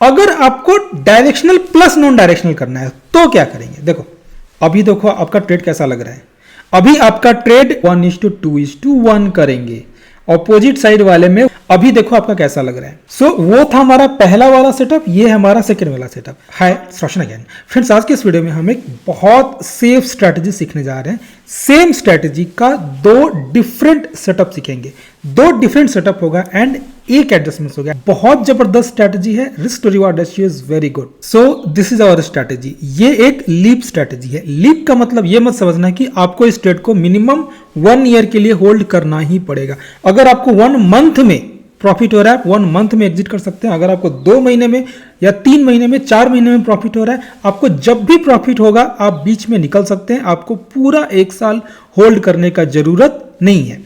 अगर आपको directional plus non directional करना है तो क्या करेंगे? देखो अभी देखो आपका ट्रेड कैसा लग रहा है। अभी आपका ट्रेड 1:2:1 करेंगे ऑपोजिट साइड वाले में। अभी देखो आपका कैसा लग रहा है। सो वो था हमारा पहला वाला सेटअप, ये हमारा सेकंड वाला सेटअप। हाय रोशन अगेन फ्रेंड्स, आज के इस वीडियो में हम एक बहुत सेफ स्ट्रैटेजी सीखने जा रहे हैं। सेम स्ट्रैटेजी का दो डिफरेंट सेटअप सीखेंगे, दो डिफरेंट सेटअप होगा एंड एक एडजस्टमेंट हो गया। बहुत जबरदस्त स्ट्रैटेजी है, risk to reward ratio is very good. So this is our strategy. ये एक लीप स्ट्रैटेजी है। लीप का मतलब ये मत समझना कि आपको इस ट्रेड को मिनिमम 1 ईयर के लिए होल्ड करना ही पड़ेगा। अगर आपको 1 मंथ में प्रॉफिट हो रहा है, 1 मंथ में एग्जिट कर सकते हैं। अगर आपको 2 महीने में या 3 महीने में, 4 महीने में प्रॉफिट हो रहा है, आपको जब भी प्रॉफिट होगा आप बीच में निकल सकते हैं। आपको पूरा 1 साल होल्ड करने का जरूरत नहीं है।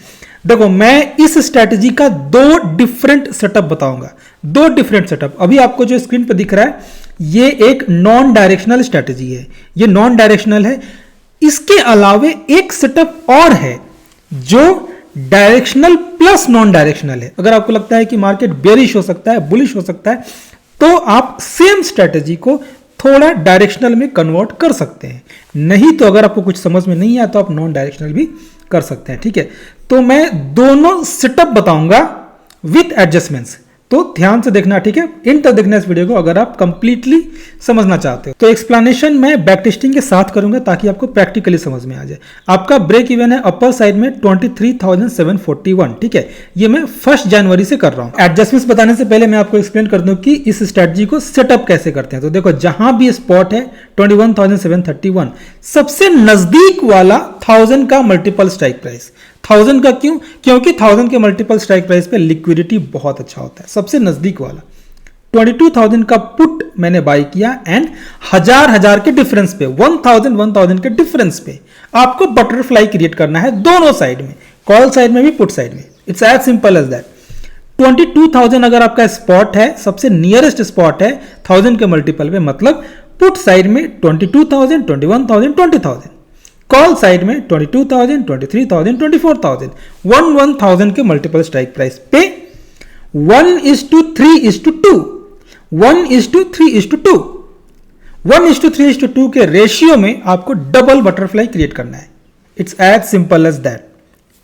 देखो मैं इस स्ट्रैटेजी का 2 डिफरेंट सेटअप बताऊंगा, 2 डिफरेंट सेटअप। अभी आपको जो स्क्रीन पर दिख रहा है ये एक नॉन डायरेक्शनल स्ट्रैटेजी है, ये नॉन डायरेक्शनल है। इसके अलावे एक सेटअप और है जो डायरेक्शनल प्लस नॉन डायरेक्शनल है। अगर आपको लगता है कि मार्केट बेरिश हो सकता है, बुलिश हो सकता है, तो आप सेम स्ट्रैटेजी को थोड़ा डायरेक्शनल में कन्वर्ट कर सकते हैं। नहीं तो अगर आपको कुछ समझ में नहीं आया तो आप नॉन डायरेक्शनल भी कर सकते हैं। ठीक है, तो मैं दोनों सेटअप बताऊंगा विथ एडजस्टमेंट्स, तो ध्यान से देखना। ठीक है, इन तक देखना इस वीडियो को अगर आप कंप्लीटली समझना चाहते हो। तो एक्सप्लेनेशन मैं बैक टेस्टिंग के साथ करूंगा ताकि आपको प्रैक्टिकली समझ में आ जाए। आपका ब्रेक इवन है अपर साइड में 23,741। ठीक है, ये मैं 1 जनवरी से कर रहा हूं। एडजस्टमेंट्स बताने से पहले मैं आपको एक्सप्लेन कर दूं कि इस स्ट्रेटजी को सेटअप कैसे करते हैं। तो देखो जहां भी स्पॉट है 21,731, सबसे नजदीक वाला 1000 का मल्टीपल स्ट्राइक प्राइस। 1000 का क्यों? क्योंकि 1000 के मल्टीपल स्ट्राइक प्राइस पे लिक्विडिटी बहुत अच्छा होता है। सबसे नजदीक वाला 22,000 का पुट मैंने बाय किया एंड 1000 के डिफरेंस पे, 1000 के डिफरेंस पे आपको बटरफ्लाई क्रिएट करना है दोनों साइड में, कॉल साइड में भी पुट साइड में। It's as simple as that. 22,000 अगर आपका स्पॉट है, सबसे नियरेस्ट स्पॉट है 1000 के मल्टीपल पे, मतलब पुट साइड में 22,000, 21,000, 20,000, कॉल साइड में 22,000, 23,000, 24,000, 1,000 के मल्टीपल स्ट्राइक प्राइस पे 1:3:2, 1:3:2, 1:3:2 के रेशियो में आपको डबल बटरफ्लाई क्रिएट करना है। It's as simple as that.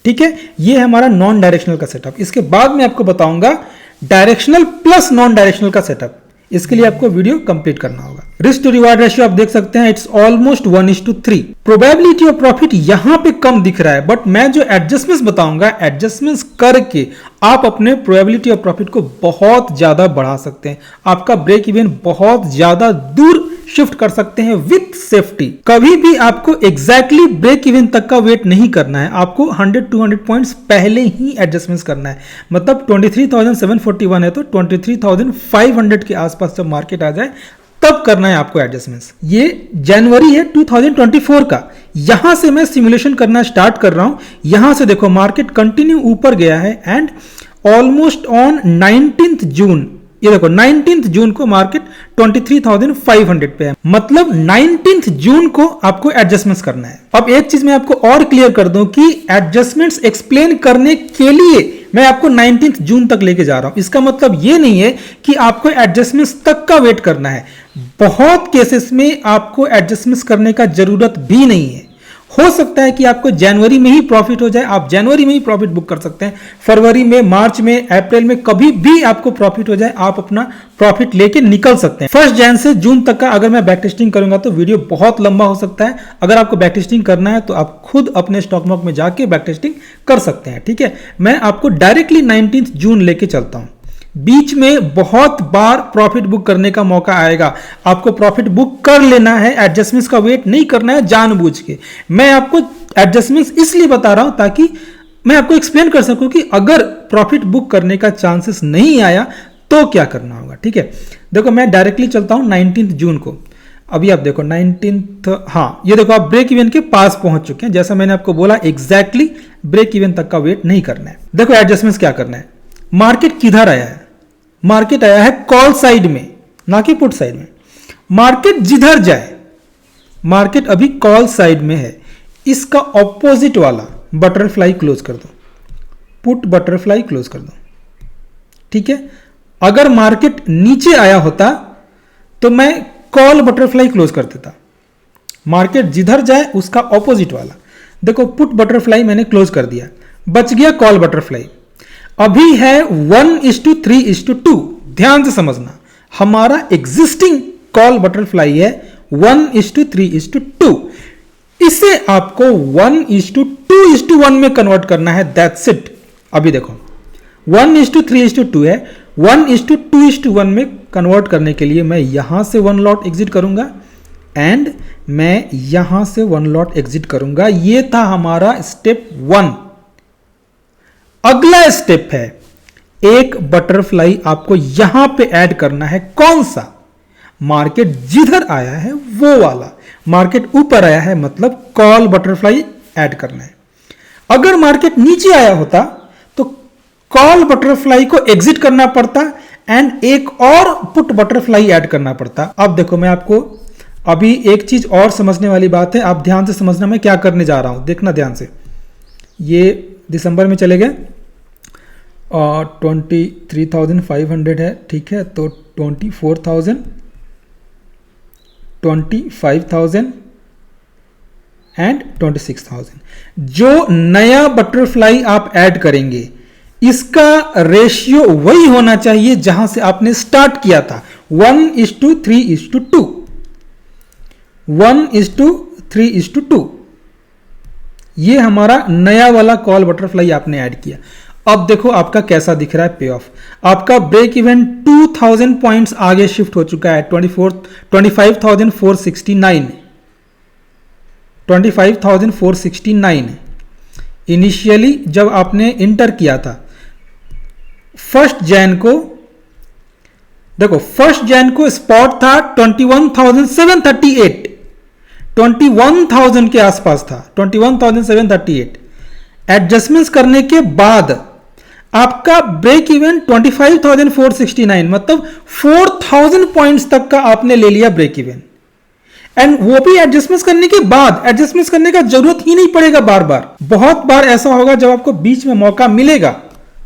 ठीक है, ये हमारा नॉन डायरेक्शनल का सेटअप। इसके बाद मैं आपको बताऊंगा डायरेक्शनल प्लस नॉन डायरेक्शनल का सेटअप। इसके लिए आपको वीडियो कंप्लीट करना होगा। रिस्क टू रिवार्ड रेशियो आप देख सकते हैं, it's almost 1:3। Probability of profit यहां पे कम दिख रहा है, बट मैं जो एडजस्टमेंट्स बताऊंगा, एडजस्टमेंट्स करके आप अपने प्रोबेबिलिटी ऑफ प्रॉफिट को बहुत ज्यादा बढ़ा सकते हैं। आपका ब्रेक इवन बहुत ज्यादा दूर शिफ्ट कर सकते हैं विथ सेफ्टी। कभी भी आपको एग्जैक्टली ब्रेक इवन तक का वेट नहीं करना है, आपको 100-200 पॉइंट्स पहले ही एडजस्टमेंट्स करना है। मतलब 23,741 है तो 23,500 के आसपास जब मार्केट आ जाए तब करना है आपको एडजस्टमेंट्स। ये जनवरी है 2024 का, यहां से मैं सिमुलेशन करना स्टार्ट कर रहा हूं। यहां से देखो मार्केट कंटिन्यू ऊपर गया है एंड ऑलमोस्ट ऑन 19th जून, ये देखो 19th जून को मार्केट 23,500 पे है। मतलब 19th जून को आपको एडजस्टमेंट्स करना है। अब एक चीज मैं आपको और क्लियर कर दूं कि एडजस्टमेंट्स एक्सप्लेन करने के लिए मैं आपको 19th जून तक लेके जा रहा हूं। इसका मतलब ये नहीं है कि आपको एडजस्टमेंट्स तक का वेट करना है। बहुत केसेस में आपको एडजस्टमेंट्स करने का जरूरत भी नहीं है। हो सकता है कि आपको जनवरी में ही प्रॉफिट हो जाए, आप जनवरी में ही प्रॉफिट बुक कर सकते हैं। फरवरी में, मार्च में, अप्रैल में कभी भी आपको प्रॉफिट हो जाए, आप अपना प्रॉफिट लेके निकल सकते हैं। 1 जन से जून तक का अगर मैं बैक टेस्टिंग करूंगा तो वीडियो बहुत लंबा हो सकता है। अगर आपको बैक टेस्टिंग करना है तो आप खुद अपने स्टॉक मार्केट में जाके बैक टेस्टिंग कर सकते हैं। ठीक है, मैं आपको डायरेक्टली 19th जून लेके चलता हूं। बीच में बहुत बार प्रॉफिट बुक करने का मौका आएगा, आपको प्रॉफिट बुक कर लेना है, एडजस्टमेंट्स का वेट नहीं करना है जानबूझ के। मैं आपको एडजस्टमेंट्स इसलिए बता रहा हूं ताकि मैं आपको एक्सप्लेन कर सकूं कि अगर प्रॉफिट बुक करने का चांसेस नहीं आया तो क्या करना होगा। ठीक है, देखो मैं डायरेक्टली चलता हूं 19th जून को। अभी आप देखो 19th, हाँ ये देखो आप ब्रेक इवन के पास पहुंच चुके हैं। जैसा मैंने आपको बोला एग्जैक्टली ब्रेक इवन तक का वेट नहीं करना है। देखो एडजस्टमेंट्स क्या करना है। मार्केट किधर आया है? मार्केट आया है कॉल साइड में, ना कि पुट साइड में। मार्केट जिधर जाए, मार्केट अभी कॉल साइड में है, इसका ऑपोजिट वाला बटरफ्लाई क्लोज कर दो, पुट बटरफ्लाई क्लोज कर दो। ठीक है, अगर मार्केट नीचे आया होता तो मैं कॉल बटरफ्लाई क्लोज कर देता। मार्केट जिधर जाए उसका ऑपोजिट वाला। देखो पुट बटरफ्लाई मैंने क्लोज कर दिया, बच गया कॉल बटरफ्लाई। अभी है 1:3:2। ध्यान से समझना, हमारा एग्जिस्टिंग कॉल बटरफ्लाई है 1:3:2। इसे आपको 1:2:1 में कन्वर्ट करना है, दैट्स इट। अभी देखो 1:3:2 है, 1:2:1 में कन्वर्ट करने के लिए मैं यहां से 1 लॉट एग्जिट करूंगा एंड मैं यहां से 1 लॉट एग्जिट करूंगा। यह था हमारा स्टेप 1। अगला स्टेप है एक बटरफ्लाई आपको यहां पे ऐड करना है। कौन सा? मार्केट जिधर आया है वो वाला। मार्केट ऊपर आया है मतलब कॉल बटरफ्लाई ऐड करना है। अगर मार्केट नीचे आया होता तो कॉल बटरफ्लाई को एग्जिट करना पड़ता एंड एक और पुट बटरफ्लाई ऐड करना पड़ता। अब देखो मैं आपको अभी एक चीज और समझने वाली बात है, आप ध्यान से समझना मैं क्या करने जा रहा हूं, देखना ध्यान से। ये दिसंबर में चले गए और 23,500 है, ठीक है, तो 24,000, 25,000 एंड 26,000। जो नया बटरफ्लाई आप ऐड करेंगे इसका रेशियो वही होना चाहिए जहां से आपने स्टार्ट किया था, 1:3:2। 1:3:2 ये हमारा नया वाला कॉल बटरफ्लाई आपने ऐड किया। अब देखो आपका कैसा दिख रहा है पे ऑफ। आपका ब्रेक इवन 2000 पॉइंट्स आगे शिफ्ट हो चुका है, 25,469। 25,469 इनिशियली जब आपने इंटर किया था 1 जैन को। देखो 1 जैन को स्पॉट था 21,738, 21,000 के आसपास था, 21,738। एडजस्टमेंट्स करने के बाद आपका ब्रेक इवन 25,469, मतलब 4,000 पॉइंट्स तक का आपने ले लिया ब्रेक इवन। एंड वो भी एडजस्टमेंट्स करने के बाद। एडजस्टमेंट्स करने का जरूरत ही नहीं पड़ेगा बार बार। बहुत बार ऐसा होगा जब आपको बीच में मौका मिलेगा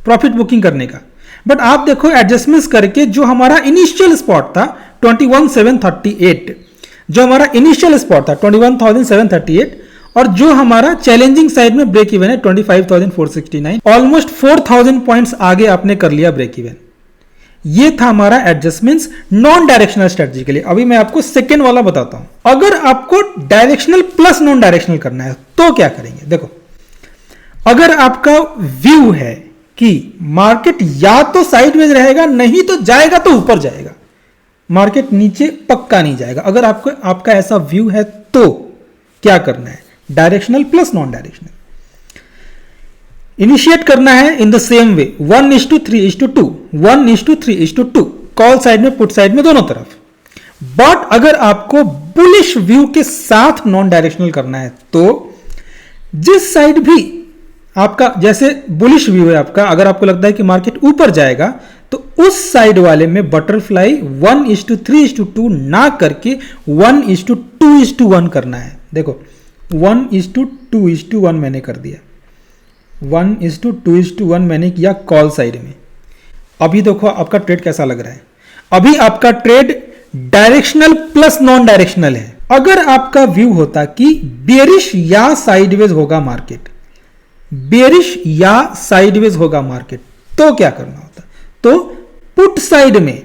प्रॉफिट बुकिंग करने का, बट आप देखो एडजस्टमेंट्स करके जो हमारा इनिशियल स्पॉट था 21,738, जो हमारा इनिशियल स्पॉट था 21,738 और जो हमारा चैलेंजिंग साइड में ब्रेक इवन है 25,469, ऑलमोस्ट 4,000 पॉइंट्स आगे आपने कर लिया ब्रेक इवन। ये था हमारा एडजस्टमेंट्स नॉन डायरेक्शनल स्ट्रेटजी के लिए। अभी मैं आपको सेकेंड वाला बताता हूं। अगर आपको डायरेक्शनल प्लस नॉन डायरेक्शनल करना है तो क्या करेंगे? देखो अगर आपका व्यू है कि मार्केट या तो साइडवेज रहेगा, नहीं तो जाएगा तो ऊपर जाएगा, मार्केट नीचे पक्का नहीं जाएगा। अगर आपका ऐसा व्यू है तो क्या करना है? Directional plus non directional initiate करना है in the same way, 1:3:2, 1:3:2, call side में पुट साइड में दोनों तरफ। बट अगर आपको बुलिश व्यू के साथ नॉन डायरेक्शनल करना है तो जिस साइड भी आपका जैसे बुलिश व्यू है आपका, अगर आपको लगता है कि मार्केट ऊपर जाएगा तो उस साइड वाले में बटरफ्लाई 1:3:2 ना करके 1:2:1 करना है। देखो 1:2:1 मैंने कर दिया, 1:2:1 मैंने किया कॉल साइड में। अभी देखो आपका ट्रेड कैसा लग रहा है। अभी आपका trade directional plus non directional है। अगर आपका व्यू होता कि बेरिश या साइडवेज होगा मार्केट, बेरिश या साइडवेज होगा मार्केट, तो क्या करना होता? तो पुट साइड में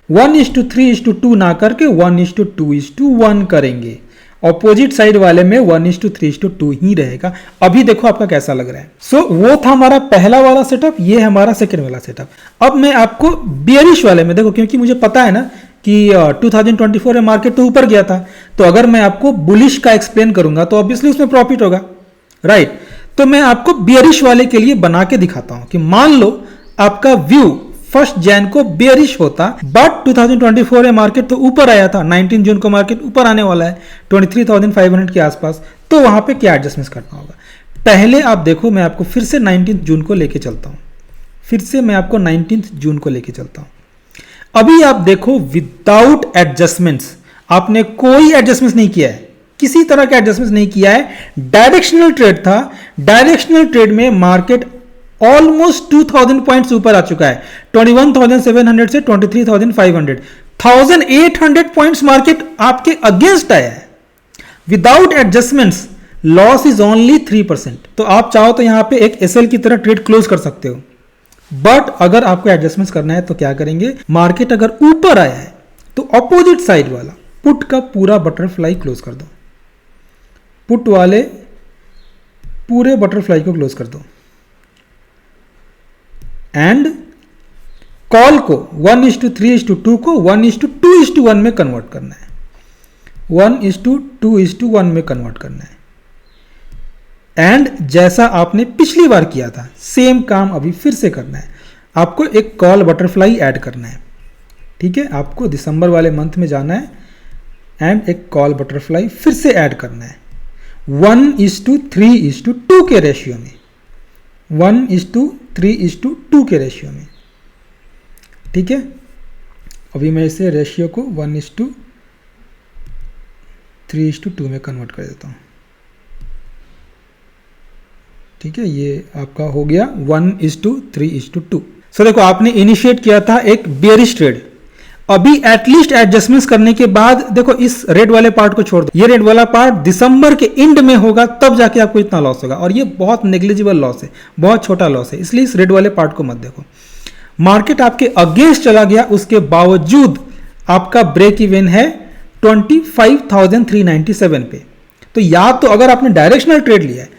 1:3:2 ना करके 1:2:1 करेंगे। ऑपोजिट साइड वाले में 1:3:2 ही रहेगा। अभी देखो आपका कैसा लग रहा है। सो वो था हमारा पहला वाला सेटअप, ये हमारा सेकंड वाला सेटअप। अब मैं आपको बियरिश वाले में देखो, क्योंकि मुझे पता है ना कि 2024 में मार्केट तो ऊपर गया था, तो अगर मैं आपको बुलिश का एक्सप्लेन करूंगा तो ऑब्वियसली उसमें प्रॉफिट होगा, राइट? तो मैं आपको बियरिश वाले के लिए बना के दिखाता हूं कि मान लो आपका व्यू 1 जैन को बेयरिश होता, बट 2024 में मार्केट तो ऊपर आया था, 19 जून को मार्केट ऊपर आने वाला है 23,500 के आसपास, तो वहां पे क्या एडजस्टमेंट करना होगा? पहले आप देखो, मैं आपको फिर से 19 जून को लेके चलता हूं, फिर से मैं आपको 19 जून को लेके चलता हूं। अभी आप देखो विदाउट एडजस्टमेंट्स, आपने कोई एडजस्टमेंट नहीं किया है, किसी तरह का एडजस्टमेंट नहीं किया है, डायरेक्शनल ट्रेड था। डायरेक्शनल ट्रेड में मार्केट ऑलमोस्ट 2000 पॉइंट्स ऊपर आ चुका है, 21,700 से 23,500, 1,800 पॉइंट्स मार्केट आपके अगेंस्ट आया है। Without adjustments loss is only 3%। तो आप चाहो तो यहां पे एक एसएल की तरह ट्रेड क्लोज कर सकते हो, बट अगर आपको एडजस्टमेंट्स करना है तो क्या करेंगे, मार्केट अगर ऊपर आया है तो अपोजिट साइड वाला पुट का पूरा बटरफ्लाई क्लोज कर दो, पुट वाले पूरे बटरफ्लाई को क्लोज कर दो, एंड कॉल को 1:3:2 को 1:2:1 में कन्वर्ट करना है, 1:2:1 में कन्वर्ट करना है। एंड जैसा आपने पिछली बार किया था सेम काम अभी फिर से करना है। आपको एक कॉल बटरफ्लाई ऐड करना है, ठीक है, आपको दिसंबर वाले मंथ में जाना है एंड एक कॉल बटरफ्लाई फिर से ऐड करना है 1:3:2 के रेशियो में, 1:3:2 के रेशियो में, ठीक है। अभी मैं इसे रेशियो को 1:3:2 में कन्वर्ट कर देता हूं, ठीक है। ये आपका हो गया 1:3:2। सो देखो आपने इनिशिएट किया था एक बेयरिश ट्रेड, अभी एटलीस्ट एडजस्टमेंट्स करने के बाद देखो इस रेड वाले पार्ट को छोड़ दो, ये रेड वाला पार्ट दिसंबर के एंड में होगा तब जाके आपको इतना लॉस होगा, और ये बहुत नेग्लिजिबल लॉस है, बहुत छोटा लॉस है, इसलिए इस रेड वाले पार्ट को मत देखो। मार्केट आपके अगेंस्ट चला गया, उसके बावजूद आपका ब्रेक इवन है 25,397 पे। तो या तो अगर आपने डायरेक्शनल ट्रेड लिया है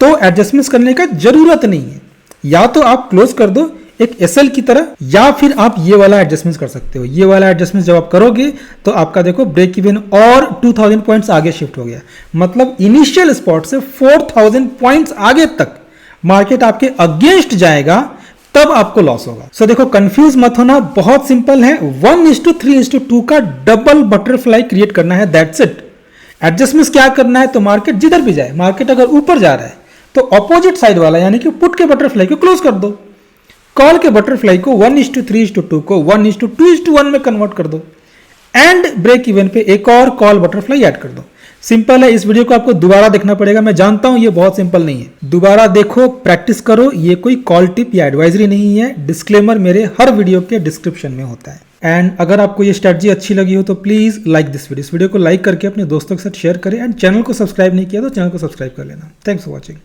तो एडजस्टमेंट्स करने का जरूरत नहीं है, या तो आप क्लोज कर दो एक एसएल की तरह, या फिर आप ये वाला एडजस्टमेंट्स कर सकते हो। ये वाला एडजस्टमेंट्स जब आप करोगे तो आपका देखो ब्रेक इवन और 2000 पॉइंट्स आगे शिफ्ट हो गया, मतलब इनिशियल स्पॉट से 4000 पॉइंट्स आगे तक मार्केट आपके अगेंस्ट जाएगा, तब आपको लॉस होगा। सो देखो कंफ्यूज मत होना, बहुत सिंपल है, 1:3:2 का डबल बटरफ्लाई क्रिएट करना है, दैट्स इट। एडजस्टमेंट्स क्या करना है, तो मार्केट जिधर भी जाए, मार्केट अगर ऊपर जा रहा है तो अपोजिट साइड वाला यानी कि पुट के बटरफ्लाई को क्लोज कर दो, कॉल के बटरफ्लाई को 1:3:2 को 1:2:1 में कन्वर्ट कर दो, एंड ब्रेक इवन पे एक और कॉल बटरफ्लाई ऐड कर दो। सिंपल है। इस वीडियो को आपको दोबारा देखना पड़ेगा, मैं जानता हूं ये बहुत सिंपल नहीं है, दोबारा देखो, प्रैक्टिस करो। ये कोई कॉल टिप या एडवाइजरी नहीं है, डिस्क्लेमर मेरे हर वीडियो के डिस्क्रिप्शन में होता है। एंड अगर आपको ये स्ट्रेटजी अच्छी लगी हो तो प्लीज लाइक दिस वीडियो, इस वीडियो को लाइक करके अपने दोस्तों के साथ शेयर करें, एंड चैनल को सब्सक्राइब नहीं किया तो चैनल को सब्सक्राइब कर लेना। Thanks for watching.